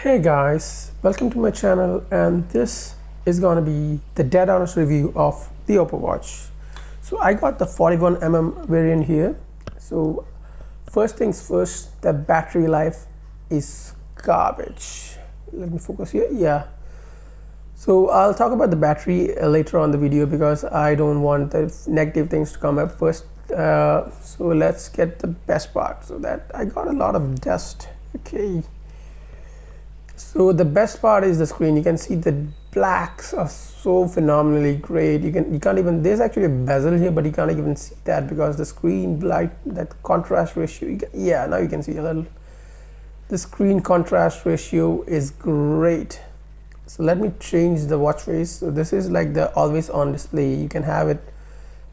Hey guys, welcome to my channel, and this is gonna be the dead honest review of the Oppo watch. So I got the 41mm variant here. So first things first, the battery life is garbage. Let me focus here. Yeah, so I'll talk about the battery later on the video because I don't want the negative things to come up first. So let's get the best part. So that I got a lot of dust. Okay, so the best part is the screen. You can see the blacks are so phenomenally great. You can't even, there's actually a bezel here, but you can't even see that because the screen light, that contrast ratio, yeah, now you can see a little. The screen contrast ratio is great. So let me change the watch face. So this is like the always on display. You can have it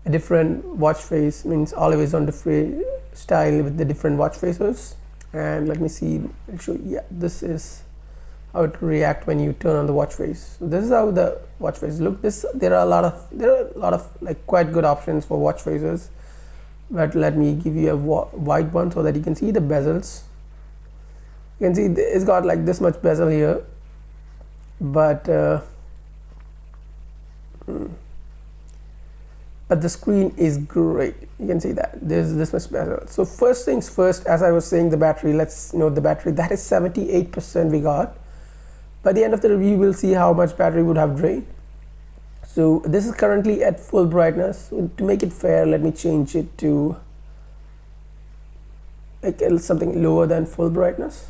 a different watch face, means always on display style with the different watch faces. And let me see, I'll show you. Yeah, this is how it react when you turn on the watch face. So this is how the watch face look. There are a lot of like quite good options for watch faces, but let me give you a wide one so that you can see the bezels. You can see it's got like this much bezel here, but the screen is great. You can see that there's this much bezel. So first things first, as I was saying, the battery, let's note the battery. That is 78% we got. By the end of the review, we'll see how much battery would have drained. So this is currently at full brightness. So to make it fair, let me change it to like something lower than full brightness.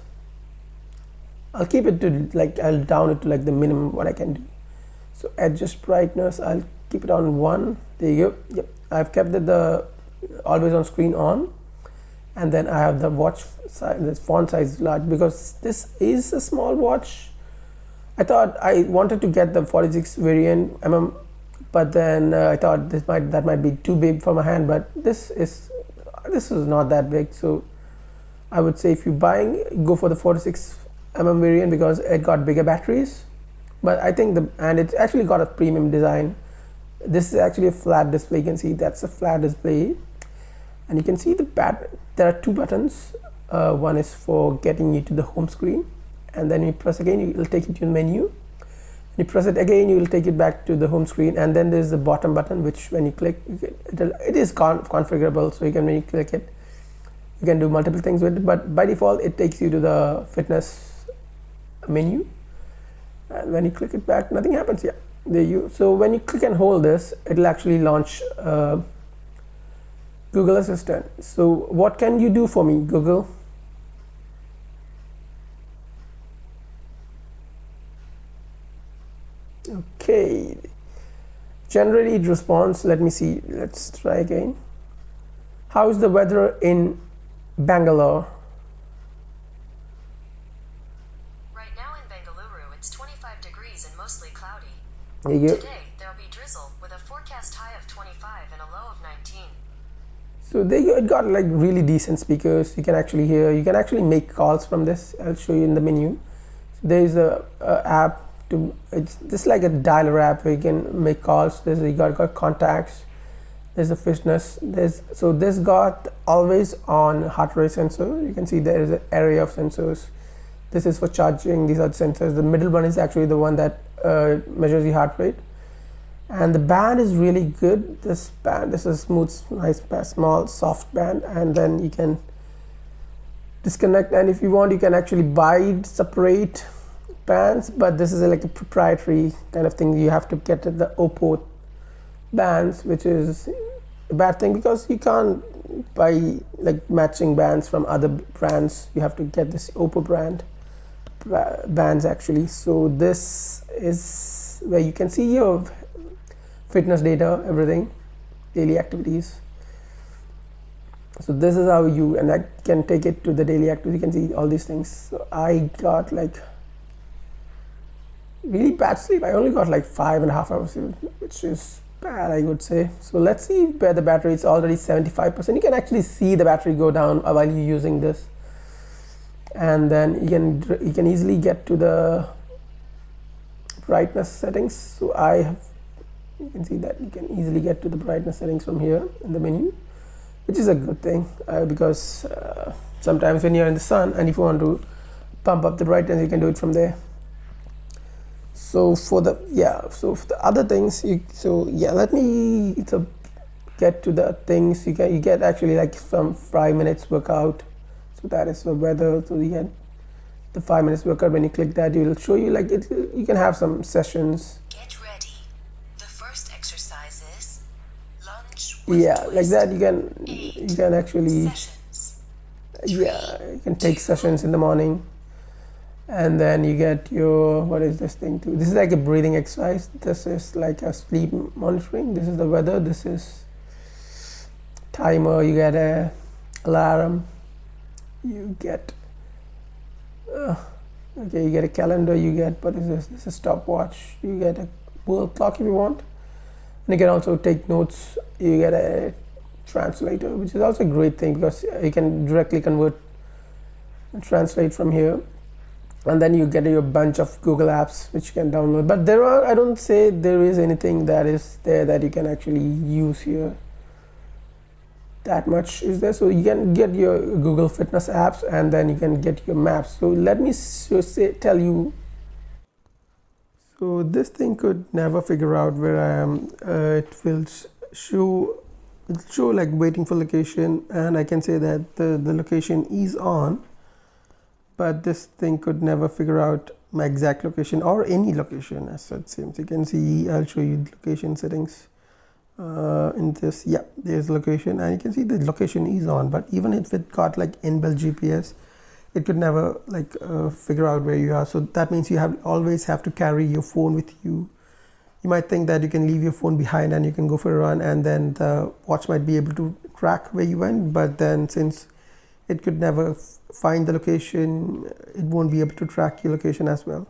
I'll keep it to like, I'll down it to like the minimum what I can do. So adjust brightness, I'll keep it on 1. There you go. Yep, I've kept the always on screen on. And then I have the watch size, the font size large, because this is a small watch. I thought I wanted to get the 46 variant but then I thought that might be too big for my hand, but this is not that big. So I would say if you're buying, go for the 46mm variant because it got bigger batteries. But I think and it's actually got a premium design. This is actually a flat display. You can see that's a flat display, and you can see there are 2 buttons. One is for getting you to the home screen, and then you press again, it will take you to the menu. You press it again, you will take it back to the home screen, and then there's the bottom button, which when you click, it is configurable. So you can, when you click it, you can do multiple things with it, but by default it takes you to the fitness menu, and when you click it back, nothing happens. Yeah, there you. So when you click and hold this, it will actually launch Google Assistant. So what can you do for me, Google? Okay, generally it responds. Let me see, let's try again. How is the weather in Bangalore? Right now in Bengaluru it's 25 degrees and mostly cloudy. There you go. Today there'll be drizzle with a forecast high of 25 and a low of 19. So there you go. It got like really decent speakers. You can actually hear, you can actually make calls from this. I'll show you in the menu. So there's a app. It's just like a dialer app where you can make calls. There's you got contacts. There's a fitness. So this got always on heart rate sensor. You can see there is an array of sensors. This is for charging. These are the sensors. The middle one is actually the one that measures the heart rate. And the band is really good. This is a smooth, nice, small, soft band. And then you can disconnect. And if you want, you can actually buy separate bands, but this is like a proprietary kind of thing. You have to get the Oppo bands, which is a bad thing because you can't buy like matching bands from other brands. You have to get this Oppo brand bands actually. So this is where you can see your fitness data, everything, daily activities. So this is how and I can take it to the daily activities. You can see all these things. So I got like really bad sleep. I only got like 5.5 hours, which is bad, I would say. So let's see where the battery is. Already 75%. You can actually see the battery go down while you're using this, and then you can easily get to the brightness settings. So you can see that you can easily get to the brightness settings from here in the menu, which is a good thing because sometimes when you're in the sun and if you want to pump up the brightness, you can do it from there. So for the other things, let me get to the things. You get actually like some 5 minutes workout. So that is the weather. So you get the 5 minutes workout. When you click that, it will show you like it. You can have some sessions. Get ready. The first exercise is lunge with twist. Like that. You can actually sessions. You can take sessions in the morning. And then you get your, what is this thing too? This is like a breathing exercise. This is like a sleep monitoring. This is the weather. This is timer. You get a alarm. You get you get a calendar. You get, what is this? This is a stopwatch. You get a world clock if you want. And you can also take notes. You get a translator, which is also a great thing because you can directly convert and translate from here. And then you get your bunch of Google apps which you can download. But I don't say there is anything that is there that you can actually use here. That much is there. So you can get your Google Fitness apps and then you can get your maps. So let me tell you. So this thing could never figure out where I am. It will show like waiting for location, and I can say that the location is on. But this thing could never figure out my exact location or any location as such. Seems you can see, I'll show you location settings in this. There's location, and you can see the location is on. But even if it got like inbuilt GPS, it could never like figure out where you are. So that means you always have to carry your phone with you. You might think that you can leave your phone behind and you can go for a run, and then the watch might be able to track where you went. But then since it could never find the location, it won't be able to track your location as well.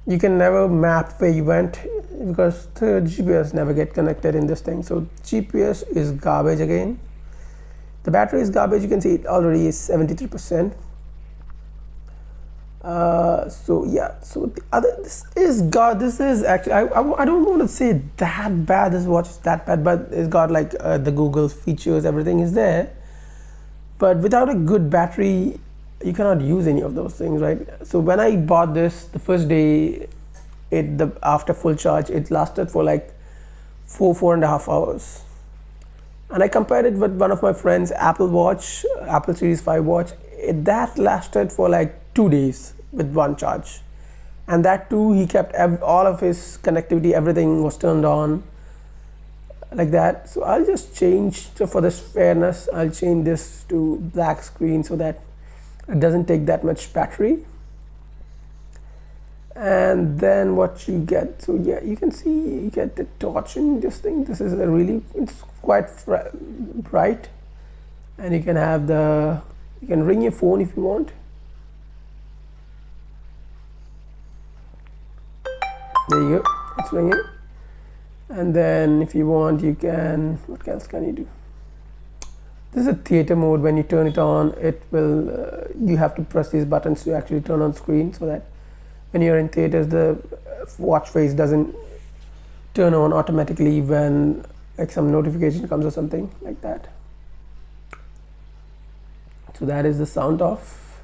You can never map where you went because the GPS never get connected in this thing. So GPS is garbage again. The battery is garbage. You can see it already is 73%. So the other, this is actually, I don't want to say that bad, this watch is that bad, but it's got like the Google features, everything is there. But without a good battery, you cannot use any of those things, right? So when I bought this, the first day, after full charge, it lasted for like 4.5 hours. And I compared it with one of my friends' Apple Watch, Apple Series 5 watch. That lasted for like 2 days with one charge. And that too, he kept all of his connectivity, everything was turned on. Like that. So I'll just change, so for this fairness, I'll change this to black screen so that it doesn't take that much battery. And then what you get, so you can see you get the torch in this thing. This is it's quite bright, and you can have you can ring your phone if you want. There you go, it's ringing. And then if you want, you can, what else can you do? This is a theater mode. When you turn it on, it will, you have to press these buttons to actually turn on screen, so that when you're in theaters, the watch face doesn't turn on automatically when like some notification comes or something like that. So that is the sound off.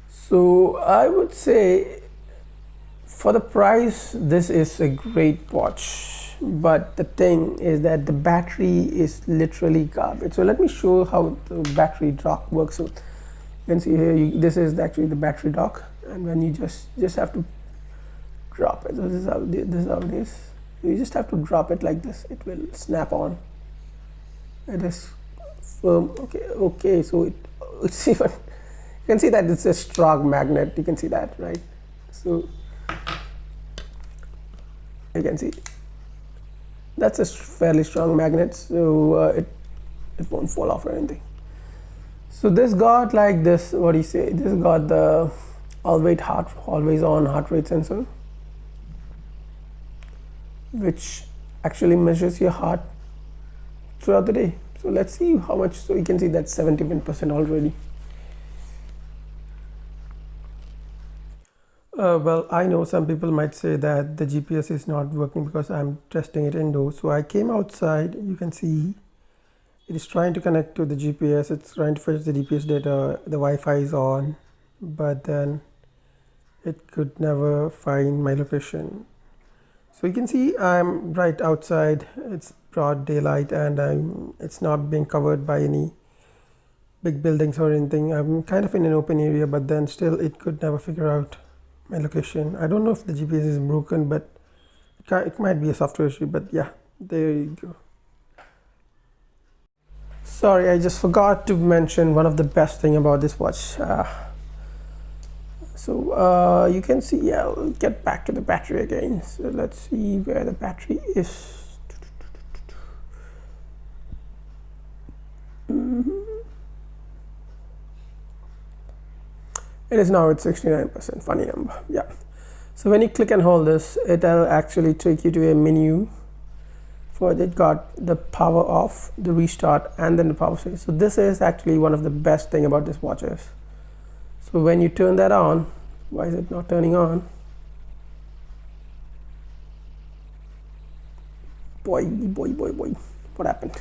So I would say, for the price, this is a great watch, but the thing is that the battery is literally garbage. So let me show how the battery dock works. So you can see here, this is actually the battery dock, and when you just have to drop it. So this is how it is. You just have to drop it like this. It will snap on. It is firm. Okay. So it's even, you can see that it's a strong magnet. You can see that, right? So you can see that's a fairly strong magnet, so it won't fall off or anything. So this got like this, what do you say, this got the always on heart rate sensor, which actually measures your heart throughout the day. So let's see how much. So you can see that's 71% already. Well, I know some people might say that the GPS is not working because I'm testing it indoors. So I came outside, you can see, It is trying to connect to the GPS. It's trying to fetch the GPS data. The Wi-Fi is on, but then it could never find my location. So you can see I'm right outside. It's broad daylight, and it's not being covered by any big buildings or anything. I'm kind of in an open area, but then still it could never figure out my location. I don't know if the GPS is broken, but it might be a software issue. But yeah, there you go. Sorry, I just forgot to mention one of the best thing about this watch. You can see, yeah, I'll get back to the battery again. So let's see where the battery is. It is now at 69%, funny number, yeah. So when you click and hold this, it'll actually take you to a menu. For it got the power off, the restart, and then the power save. So this is actually one of the best thing about this watches. So when you turn that on, why is it not turning on? Boy, what happened?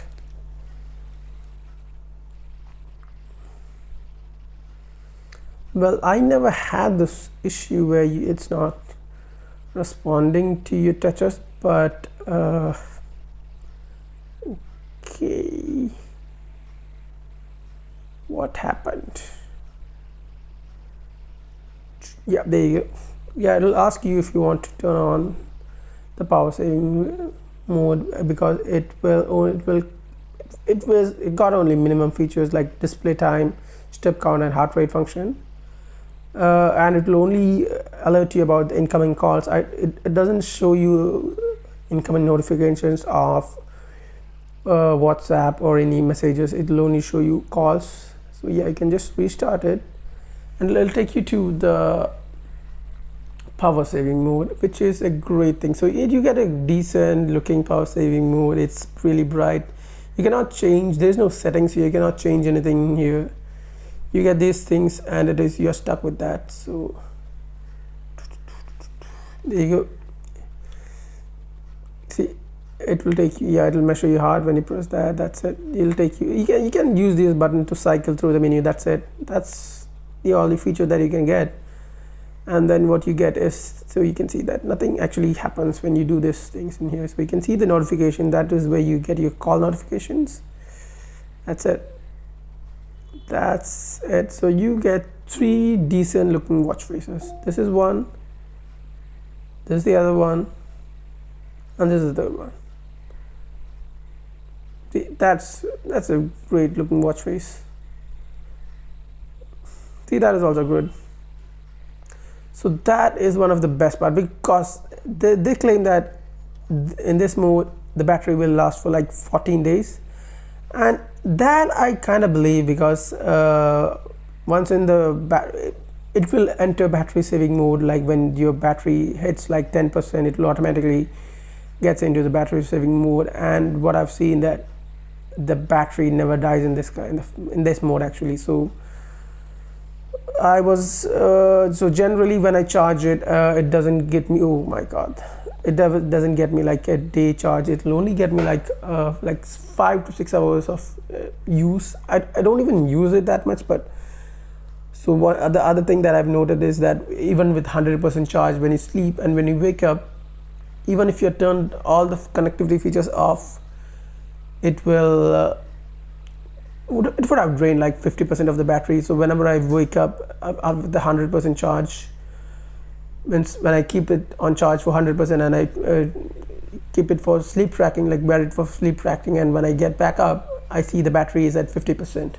Well, I never had this issue where it's not responding to your touches, but okay, what happened? Yeah, there you go. Yeah, it'll ask you if you want to turn on the power saving mode, because it got only minimum features like display time, step count, and heart rate function, and it will only alert you about the incoming calls. It doesn't show you incoming notifications of WhatsApp or any messages. It will only show you calls. So yeah, you can just restart it, and it'll take you to the power saving mode, which is a great thing. So you get a decent looking power saving mode. It's really bright. You cannot change, there's no settings here, you cannot change anything here. You get these things, and you're stuck with that. So there you go. See, it will take you, yeah, it will measure your heart when you press that. That's it. It'll take you, you can use this button to cycle through the menu. That's it. That's the only feature that you can get. And then what you get is, so you can see that nothing actually happens when you do these things in here. So you can see the notification. That is where you get your call notifications. That's it. That's it. So you get 3 decent looking watch faces. This is one, this is the other one, and this is the third one. That's a great looking watch face. See, that is also good. So that is one of the best part, because they claim that in this mode the battery will last for like 14 days, and that I kind of believe, because once in the it will enter battery saving mode. Like when your battery hits like 10%, it will automatically gets into the battery saving mode. And what I've seen, that the battery never dies in this mode actually. So I was so generally when I charge it, it doesn't get me, oh my god, it doesn't get me like a day charge. It will only get me like 5 to 6 hours of use. I don't even use it that much. But so the other thing that I've noted is that even with 100% charge, when you sleep and when you wake up, even if you turned all the connectivity features off, it will it would have drained like 50% of the battery. So whenever I wake up with the 100% charge, when I keep it on charge for 100% and I keep it for sleep tracking, like wear it for sleep tracking, and when I get back up, I see the battery is at 50%.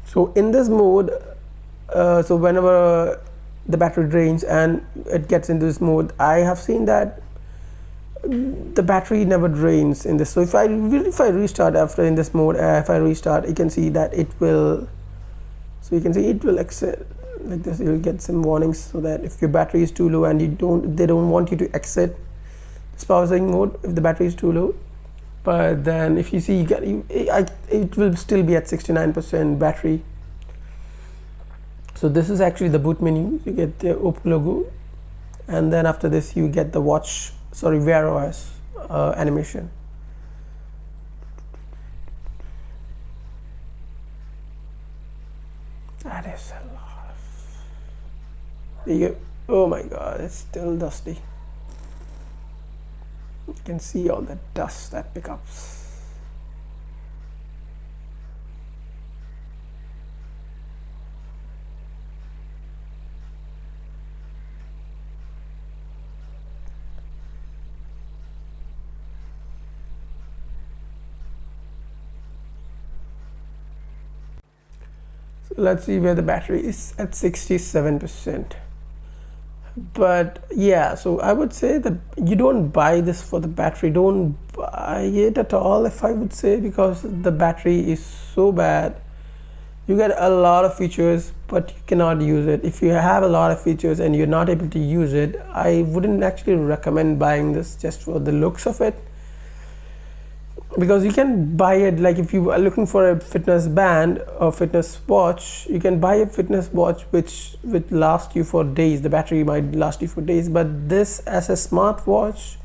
So in this mode, so whenever the battery drains and it gets into this mode, I have seen that the battery never drains in this. So if I restart after in this mode, if I restart, you can see that it will, so you can see it will exit like this. You'll get some warnings, so that if your battery is too low and they don't want you to exit this power saving mode if the battery is too low. But then if you see, it will still be at 69% battery. So this is actually the boot menu. You get the Oppo logo, and then after this you get the Wear OS animation. That is a lot. There you go. Oh my god, it's still dusty. You can see all the dust that pickups. So let's see where the battery is at 67%. But yeah, so I would say that you don't buy this for the battery. Don't buy it at all, if I would say, because the battery is so bad. You get a lot of features, but you cannot use it. If you have a lot of features and you're not able to use it, I wouldn't actually recommend buying this just for the looks of it. Because you can buy it, like if you are looking for a fitness band or fitness watch, you can buy a fitness watch which would last you for days. The battery might last you for days, but this as a smartwatch,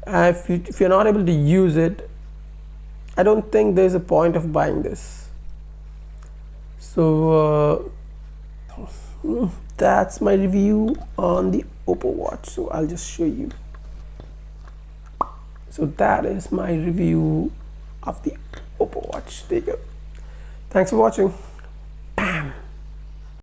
if you're not able to use it, I don't think there's a point of buying this. So that's my review on the Oppo watch. So I'll just show you. So that is my review of the Oppo watch. There you go. Thanks for watching.